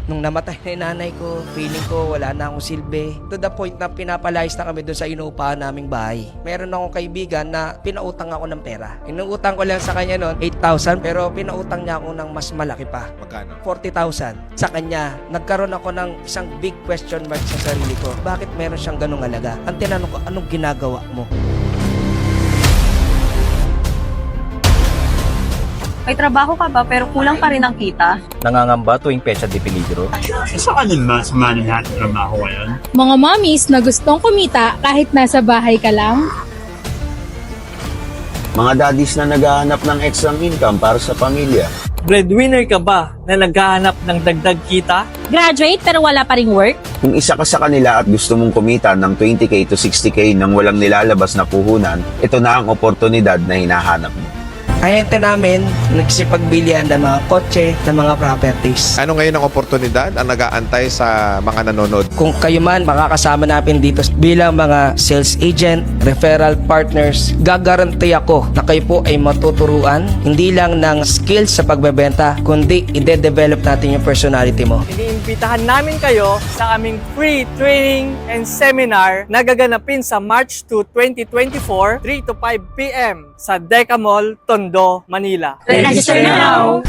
Nung namatay na yung nanay ko, feeling ko wala na akong silbi. To the point na pinapalayas na kami doon sa inuupahan naming bahay. Meron akong kaibigan na pinautang ako ng pera. Inuutang ko lang sa kanya noon, 8,000, pero pinautang niya ako ng mas malaki pa. Magkano? 40,000. Sa kanya, nagkaroon ako ng isang big question mark sa sarili ko. Bakit meron siyang ganung halaga? Ang tinanong ko, anong ginagawa mo? May trabaho ka ba pero kulang pa rin ang kita? Nangangamba tuwing petsa de peligro. Sa kanil mas manahan trabaho ngayon? Mga mommies na gustong kumita kahit nasa bahay ka lang. Mga daddies na naghahanap ng extra income para sa pamilya. Breadwinner ka ba na naghahanap ng dagdag kita? Graduate pero wala pa ring work? Kung isa ka sa kanila at gusto mong kumita ng 20k to 60k nang walang nilalabas na puhunan, ito na ang oportunidad na hinahanap mo. Ayente namin, nagsipagbilian ng mga kotse, ng mga properties. Ano ngayon ang oportunidad ang nag-aantay sa mga nanonood? Kung kayo man makakasama natin dito bilang mga sales agent, referral partners, gagaranti ako na kayo po ay matuturuan hindi lang ng skills sa pagbebenta, kundi ide-develop natin yung personality mo. Iniimbitahan namin kayo sa aming free training and seminar na gaganapin sa March 2, 2024, 3 to 5 p.m. sa Deca Mall, Tondo, Manila. Register now!